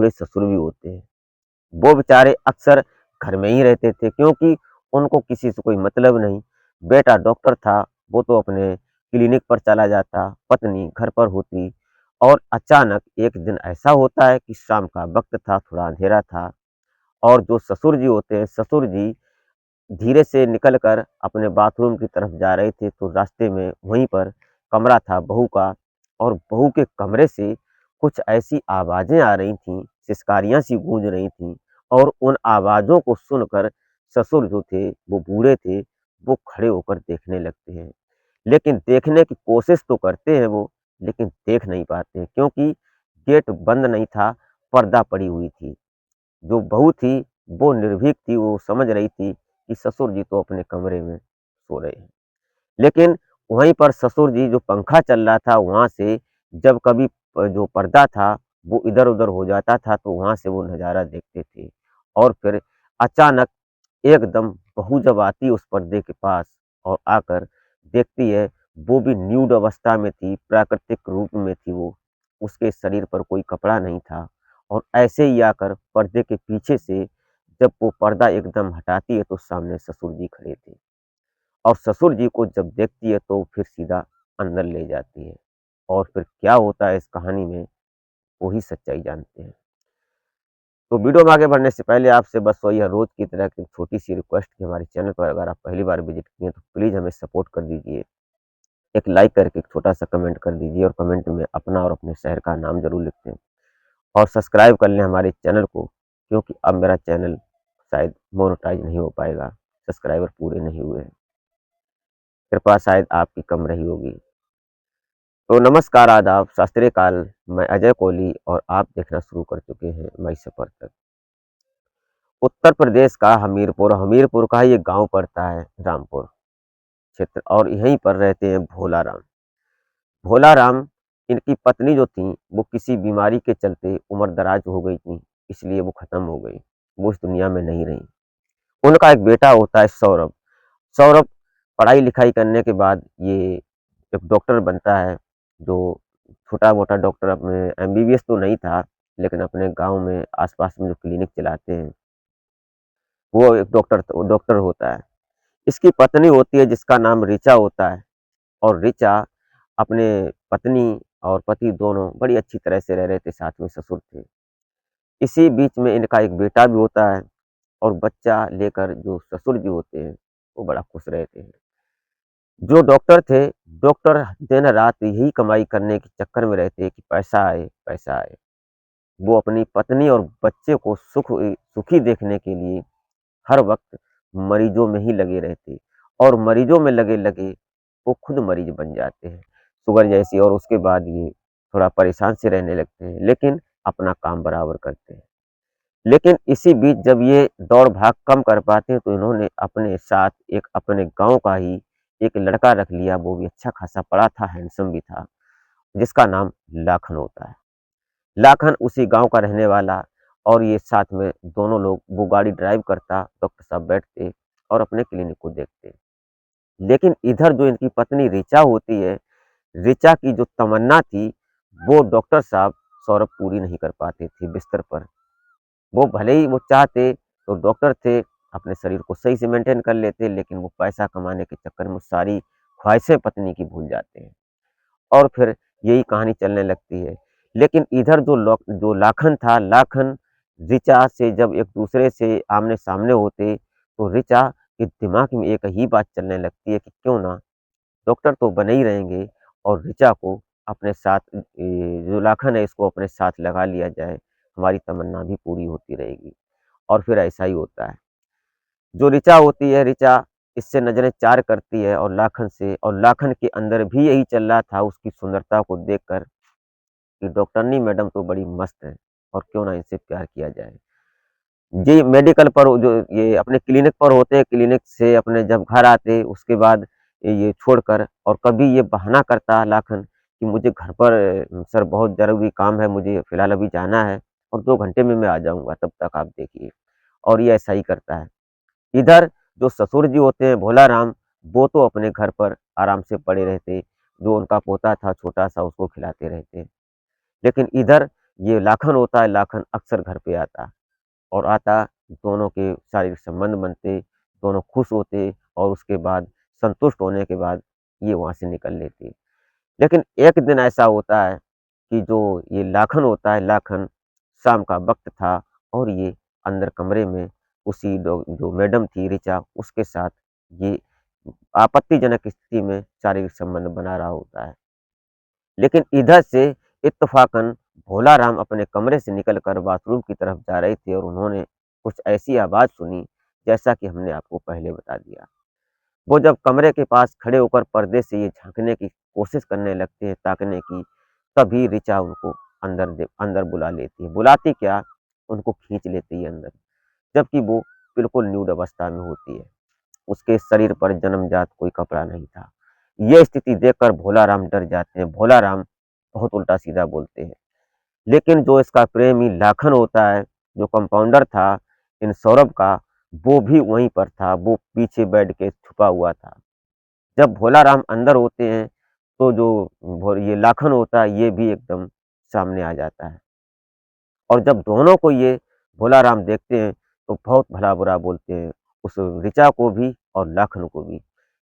बूढ़े ससुर भी होते हैं, वो बेचारे अक्सर घर में ही रहते थे क्योंकि उनको किसी से कोई मतलब नहीं। बेटा डॉक्टर था, वो तो अपने क्लिनिक पर चला जाता, पत्नी घर पर होती और अचानक एक दिन ऐसा होता है कि शाम का वक़्त था, थोड़ा अँधेरा था और जो ससुर जी होते हैं, ससुर जी धीरे से निकल कर अपने बाथरूम की तरफ जा रहे थे, तो रास्ते में वहीं पर कमरा था बहू का और बहू के कमरे से कुछ ऐसी आवाज़ें आ रही थीं, सिसकारियाँ सी गूँज रही थीं और उन आवाज़ों को सुनकर ससुर जो थे, वो बूढ़े थे, वो खड़े होकर देखने लगते हैं। लेकिन देखने की कोशिश तो करते हैं वो, लेकिन देख नहीं पाते हैं क्योंकि गेट बंद नहीं था, पर्दा पड़ी हुई थी। जो बहू थी, वो निर्भीक थी, वो समझ रही थी कि ससुर जी तो अपने कमरे में सो रहे हैं। लेकिन वहीं पर ससुर जी जो पंखा चल रहा था, वहाँ से जब कभी जो पर्दा था, वो इधर-उधर हो जाता था, तो वहाँ से वो नज़ारा देखते थे। और फिर अचानक एकदम बहू जब आती है उस पर्दे के पास और आकर देखती है, वो भी न्यूड अवस्था में थी, प्राकृतिक रूप में थी वो। उसके शरीर पर कोई कपड़ा नहीं था और ऐसे ही आकर पर्दे के पीछे से जब वो पर्दा एकदम हटाती है, तो सामने ससुर जी खड़े थे और ससुर जी को जब देखती है, तो फिर सीधा अंदर ले जाती है और फिर क्या होता है इस कहानी में, वो ही सच्चाई जानते हैं। तो वीडियो में आगे बढ़ने से पहले आपसे बस वही है रोज़ की तरह की छोटी-सी रिक्वेस्ट कि हमारे चैनल पर अगर आप पहली बार विज़िट किए हैं तो प्लीज़ हमें सपोर्ट कर दीजिए। एक लाइक करके एक छोटा-सा कमेंट कर दीजिए और कमेंट में अपना और अपने शहर का नाम ज़रूर लिख दें और सब्सक्राइब कर लें हमारे चैनल को क्योंकि अब मेरा चैनल शायद मोनेटाइज़ नहीं हो पाएगा, सब्सक्राइबर पूरे नहीं हुए हैं। कृपया शायद आपकी कम रही होगी। तो नमस्कार, आदाब, सत श्री अकाल। मैं अजय कोहली और आप देखना शुरू कर चुके हैं मई सफ़र तक। उत्तर प्रदेश का हमीरपुर, हमीरपुर का ही एक गाँव पड़ता है रामपुर क्षेत्र और यहीं पर रहते हैं भोला राम। भोला राम, इनकी पत्नी जो थी, वो किसी बीमारी के चलते उम्र-दराज हो गई थी, इसलिए वो ख़त्म हो गई। वो इस दुनिया में नहीं रहीं। उनका एक बेटा होता है सौरभ। सौरभ पढ़ाई-लिखाई करने के बाद ये एक डॉक्टर बनता है, जो छोटा-मोटा डॉक्टर अपने एमबीबीएस तो नहीं था, लेकिन अपने गाँव में आस-पास में जो क्लिनिक चलाते हैं, वो एक डॉक्टर होता है। इसकी पत्नी होती है जिसका नाम ऋचा होता है और ऋचा अपने पत्नी और पति दोनों बड़ी अच्छी तरह से रह रहे थे, साथ में ससुर थे। इसी बीच में इनका एक बेटा भी होता है और बच्चा लेकर जो ससुर जी होते हैं, वो बड़ा खुश रहते हैं। जो डॉक्टर थे, डॉक्टर दिन-रात यही कमाई करने के चक्कर में रहते कि पैसा आए, पैसा आए। वो अपनी पत्नी और बच्चे को सुखी देखने के लिए हर वक़्त मरीजों में ही लगे रहते और मरीजों में लगे-लगे वो खुद मरीज बन जाते हैं, शुगर जैसी और उसके बाद ये थोड़ा परेशान से रहने लगते हैं, लेकिन अपना काम बराबर करते हैं। लेकिन इसी बीच जब ये दौड़-भाग कम कर पाते हैं, तो इन्होंने अपने साथ एक अपने गाँव का ही एक लड़का रख लिया, वो भी अच्छा-खासा पढ़ा था, हैंडसम भी था, जिसका नाम लाखन होता है। लाखन उसी गाँव का रहने वाला और ये साथ में दोनों लोग वो गाड़ी ड्राइव करता, डॉक्टर साहब बैठते और अपने क्लिनिक को देखते। लेकिन इधर जो इनकी पत्नी ऋचा होती है, ऋचा की जो तमन्ना थी, वो डॉक्टर साहब सौरभ पूरी नहीं कर पाते थे बिस्तर पर। वो भले ही वो चाहते तो डॉक्टर थे, अपने शरीर को सही से मेंटेन कर लेते, लेकिन वो पैसा कमाने के चक्कर में सारी ख्वाहिशें पत्नी की भूल जाते हैं और फिर यही कहानी चलने लगती है। लेकिन इधर जो लाखन था, लाखन ऋचा से जब एक दूसरे से आमने-सामने होते, तो ऋचा के दिमाग में एक ही बात चलने लगती है कि क्यों ना डॉक्टर तो बने ही रहेंगे और ऋचा को अपने साथ जो लाखन है इसको अपने साथ लगा लिया जाए, हमारी तमन्ना भी पूरी होती रहेगी और फिर ऐसा ही होता है। जो ऋचा होती है, ऋचा इससे नज़रें चार करती है और लाखन से और लाखन के अंदर भी यही चल रहा था उसकी सुंदरता को देखकर कि डॉक्टरनी मैडम तो बड़ी मस्त है और क्यों ना इनसे प्यार किया जाए। जी, मेडिकल पर जो ये अपने क्लिनिक पर होते हैं, क्लिनिक से अपने जब घर आते उसके बाद ये छोड़कर और कभी ये बहाना करता लाखन कि मुझे घर पर सर बहुत ज़रूरी काम है, मुझे फ़िलहाल अभी जाना है और 2 घंटे में मैं आ जाऊँगा, तब तक आप देखिए और ये ऐसा ही करता है। इधर जो ससुर जी होते हैं भोला राम, वो तो अपने घर पर आराम से पड़े रहते, जो उनका पोता था छोटा-सा उसको खिलाते रहते। लेकिन इधर ये लाखन होता है, लाखन अक्सर घर पे आता और आता, दोनों के शारीरिक संबंध बनते, दोनों खुश होते और उसके बाद संतुष्ट होने के बाद ये वहाँ से निकल लेती। लेकिन एक दिन ऐसा होता है कि जो ये लाखन होता है, लाखन शाम का वक़्त था और ये अंदर कमरे में उसी जो मैडम थी ऋचा, उसके साथ ये आपत्तिजनक स्थिति में शारीरिक संबंध बना रहा होता है। लेकिन इधर से इत्तेफ़ाकन भोलाराम अपने कमरे से निकलकर बाथरूम की तरफ जा रहे थे और उन्होंने कुछ ऐसी आवाज़ सुनी, जैसा कि हमने आपको पहले बता दिया। वो जब कमरे के पास खड़े होकर पर्दे से ये झाँकने की कोशिश करने लगते हैं, ताकने की, तभी ऋचा उनको अंदर बुला लेती है। बुलाती क्या, उनको खींच लेती है अंदर, जबकि वो बिल्कुल न्यूड अवस्था में होती है। उसके शरीर पर जन्मजात कोई कपड़ा नहीं था। ये स्थिति देखकर भोलाराम डर जाते हैं। भोलाराम बहुत उल्टा-सीधा बोलते हैं। लेकिन जो इसका प्रेमी लाखन होता है, जो कंपाउंडर था इन सौरभ का, वो भी वहीं पर था, वो पीछे बैठ के छुपा हुआ था। जब भोलाराम अंदर होते हैं, तो जो ये लाखन होता है, ये भी एकदम सामने आ जाता है और जब दोनों को ये भोलाराम देखते हैं, तो बहुत भला-बुरा बोलते हैं, उस ऋचा को भी और लाखन को भी।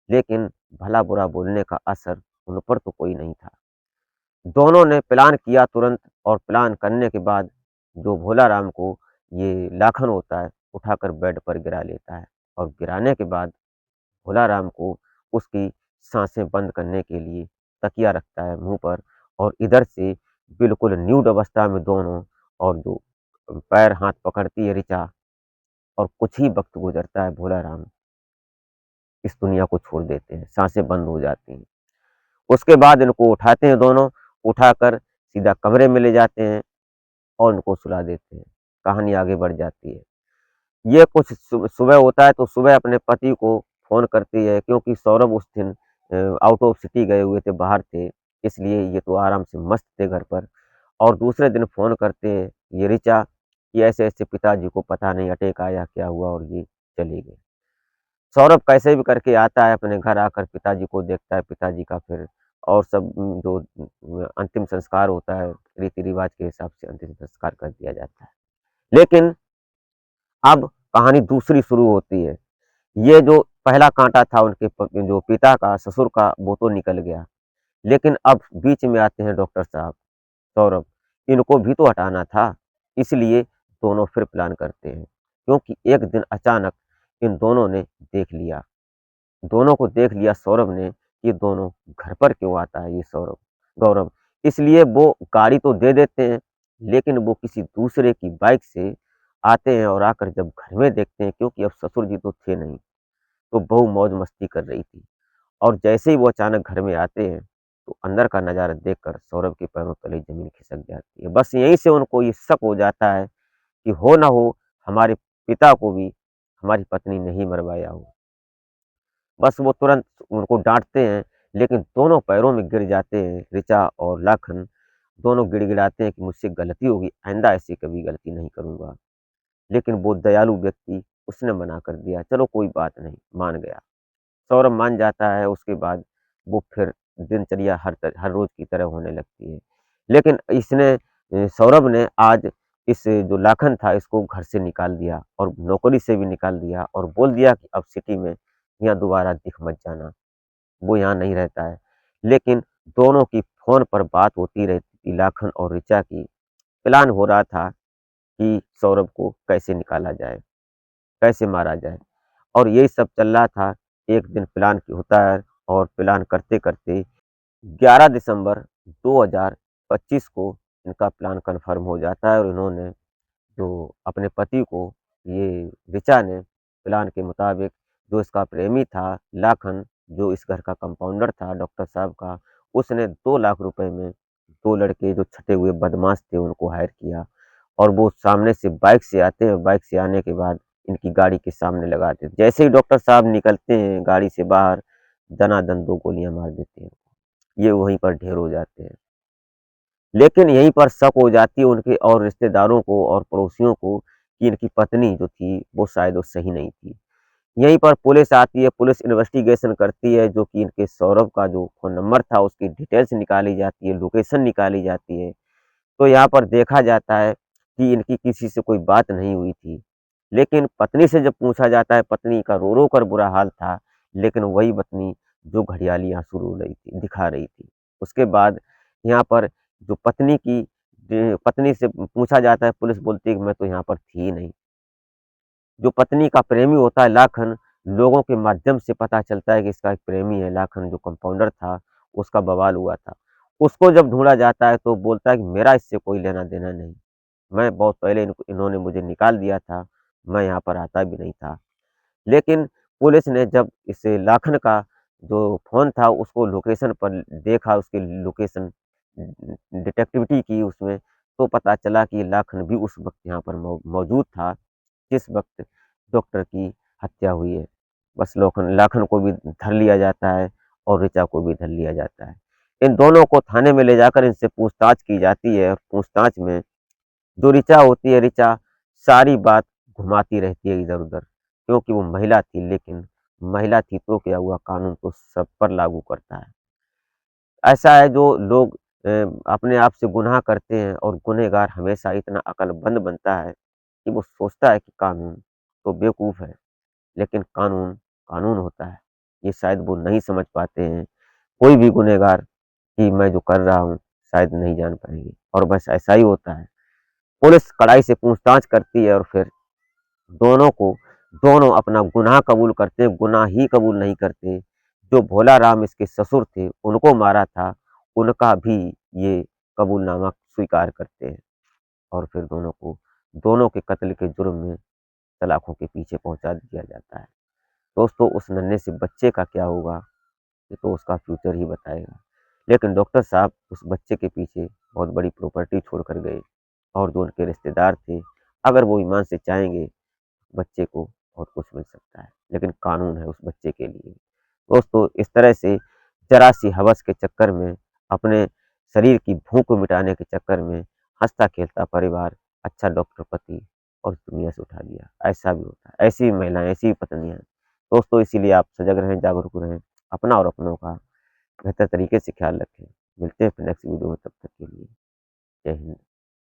लेकिन भला-बुरा बोलने का असर उन पर तो कोई नहीं था। दोनों ने प्लान किया तुरंत और प्लान करने के बाद जो भोलाराम को ये लाखन होता है, उठाकर बेड पर गिरा लेता है और गिराने के बाद भोलाराम को उसकी साँसें बंद करने के लिए तकिया रखता है मुँह पर और इधर से बिल्कुल न्यूड अवस्था में दोनों और जो पैर हाथ पकड़ती है ऋचा और कुछ ही वक़्त गुज़रता है, भोलाराम इस दुनिया को छोड़ देते हैं, साँसें बंद हो जाती हैं। उसके बाद इनको उठाते हैं दोनों, उठाकर सीधा कमरे में ले जाते हैं और उनको सुला देते हैं। कहानी आगे बढ़ जाती है। ये कुछ सुबह होता है तो सुबह अपने पति को फ़ोन करती है क्योंकि सौरभ उस दिन आउट ऑफ सिटी गए हुए थे, बाहर थे, इसलिए ये तो आराम से मस्त थे घर पर और दूसरे दिन फ़ोन करते हैं ये ऋचा कि ऐसे-ऐसे पिताजी को पता नहीं अटैक आया, क्या हुआ और ये चले गए। सौरभ कैसे भी करके आता है अपने घर आकर पिताजी को देखता है, पिताजी का फिर और सब जो अंतिम संस्कार होता है, रीति-रिवाज के हिसाब से अंतिम संस्कार कर दिया जाता है। लेकिन अब कहानी दूसरी शुरू होती है। ये जो पहला काँटा था उनके जो पिता का, ससुर का, वो तो निकल गया। लेकिन अब बीच में आते हैं डॉक्टर साहब, सौरभ, इनको भी तो हटाना था। इसलिए दोनों फिर प्लान करते हैं, क्योंकि एक दिन अचानक इन दोनों ने देख लिया, दोनों को देख लिया सौरभ ने कि दोनों घर पर क्यों आता है ये गौरव। इसलिए वो गाड़ी तो दे देते हैं, लेकिन वो किसी दूसरे की बाइक से आते हैं और आकर जब घर में देखते हैं, क्योंकि अब ससुर जी तो थे नहीं, तो बहू मौज-मस्ती कर रही थी और जैसे ही वो अचानक घर में आते हैं, तो अंदर का नज़ारा देखकर सौरभ के पैरों तले ज़मीन खिसक जाती है। बस यहीं से उनको ये शक हो जाता है कि हो ना हो हमारे पिता को भी हमारी पत्नी ने ही मरवाया हो। बस वो तुरंत उनको डाँटते हैं, लेकिन दोनों पैरों में गिर जाते हैं, ऋचा और लाखन दोनों गिड़गिड़ाते हैं कि मुझसे गलती हो गई, आइंदा ऐसी कभी गलती नहीं करूँगा। लेकिन वो दयालु व्यक्ति, उसने मना कर दिया, चलो कोई बात नहीं, मान गया। सौरभ मान जाता है, उसके बाद वो फिर दिनचर्या हर रोज़ की तरह होने लगती है। लेकिन सौरभ ने आज इस जो लाखन था इसको घर से निकाल दिया और नौकरी से भी निकाल दिया और बोल दिया कि अब सिटी में यहाँ दोबारा दिख मत जाना, वो यहाँ नहीं रहता है। लेकिन दोनों की फ़ोन पर बात होती रहती थी, लाखन और ऋचा की। प्लान हो रहा था कि सौरभ को कैसे निकाला जाए, कैसे मारा जाए और यही सब चल रहा था। एक दिन प्लान होता है और प्लान करते-करते 11 दिसंबर 2025 को इनका प्लान कन्फर्म हो जाता है और इन्होंने जो अपने पति को ये ऋचा ने प्लान के मुताबिक जो इसका प्रेमी था लाखन, जो इस घर का कंपाउंडर था डॉक्टर साहब का, उसने 2 लाख रुपए में 2 लड़के जो छटे हुए बदमाश थे उनको हायर किया और वो सामने से बाइक से आते हैं, बाइक से आने के बाद इनकी गाड़ी के सामने लगाते हैं। जैसे ही डॉक्टर साहब निकलते हैं गाड़ी से बाहर, दनादन 2 गोलियाँ मार देते हैं। ये वहीं पर ढेर हो जाते हैं। लेकिन यहीं पर शक हो जाती है उनके और रिश्तेदारों को और पड़ोसियों को कि इनकी पत्नी जो थी वो शायद वो सही नहीं थी। यहीं पर पुलिस आती है, पुलिस इन्वेस्टिगेशन करती है, जो कि इनके सौरभ का जो फ़ोन नंबर था उसकी डिटेल्स निकाली जाती है, लोकेशन निकाली जाती है। तो यहाँ पर देखा जाता है कि इनकी किसी से कोई बात नहीं हुई थी। लेकिन पत्नी से जब पूछा जाता है, पत्नी का रो-रो कर बुरा हाल था, लेकिन वही पत्नी जो घड़ियाली आँसू रो रही थी, दिखा रही थी। उसके बाद यहाँ पर जो पत्नी से पूछा जाता है, पुलिस बोलती है कि मैं तो यहाँ पर थी ही नहीं। जो पत्नी का प्रेमी होता है लाखन, लोगों के माध्यम से पता चलता है कि इसका एक प्रेमी है लाखन, जो कंपाउंडर था, उसका बवाल हुआ था। उसको जब ढूँढा जाता है तो बोलता है कि मेरा इससे कोई लेना-देना नहीं। मैं बहुत पहले इन्होंने मुझे निकाल दिया था, मैं यहाँ पर आता भी नहीं था। लेकिन पुलिस ने जब इस लाखन का जो फ़ोन था उसको लोकेशन पर देखा, उसकी लोकेशन डिटेक्टिविटी की उसमें, तो पता चला कि लाखन भी उस वक़्त यहाँ पर मौजूद था, जिस वक़्त डॉक्टर की हत्या हुई है। बस लोखन लाखन को भी धर लिया जाता है और ऋचा को भी धर लिया जाता है। इन दोनों को थाने में ले जाकर इनसे पूछताछ की जाती है और पूछताछ में जो ऋचा होती है, ऋचा सारी बात घुमाती रहती है इधर-उधर, क्योंकि वो महिला थी, लेकिन महिला थी तो क्या हुआ, कानून तो सब पर लागू करता है। ऐसा है जो लोग अ, अपने आप से गुनाह करते हैं और गुनहगार हमेशा इतना अक्लमंद बनता है कि वो सोचता है कि कानून तो बेवकूफ़ है, लेकिन कानून, कानून होता है। ये शायद वो नहीं समझ पाते हैं। कोई भी गुनहगार कि मैं जो कर रहा हूँ, शायद नहीं जान पाएँगे और बस ऐसा ही होता है। पुलिस कड़ाई से पूछताछ करती है और फिर दोनों को दोनों अपना गुनाह कबूल करते हैं, गुनाह ही कबूल नहीं करते। जो भोला राम इसके ससुर थे, उनको मारा था, उनका भी ये कबूलनामा स्वीकार करते हैं और फिर दोनों के कत्ल के जुर्म में सलाखों के पीछे पहुँचा दिया जाता है। दोस्तों, उस नन्हे से बच्चे का क्या होगा, ये तो उसका फ्यूचर ही बताएगा। लेकिन डॉक्टर साहब उस बच्चे के पीछे बहुत बड़ी प्रॉपर्टी छोड़ कर गए और जो उनके रिश्तेदार थे, अगर वो ईमान से चाहेंगे बच्चे को बहुत कुछ मिल सकता है, लेकिन कानून है उस बच्चे के लिए। दोस्तों, इस तरह से ज़रा-सी हवस के चक्कर में, अपने शरीर की भूख को मिटाने के चक्कर में, हँसता-खेलता परिवार, अच्छा डॉक्टर पति और दुनिया से उठा दिया। ऐसा भी होता है, ऐसी भी महिलाएँ, ऐसी भी पत्नियाँ हैं। दोस्तों, इसीलिए आप सजग रहें, जागरूक रहें, अपना और अपनों का बेहतर तरीके से ख्याल रखें। मिलते हैं फिर नेक्स्ट वीडियो में, तब तक के लिए जय हिंद।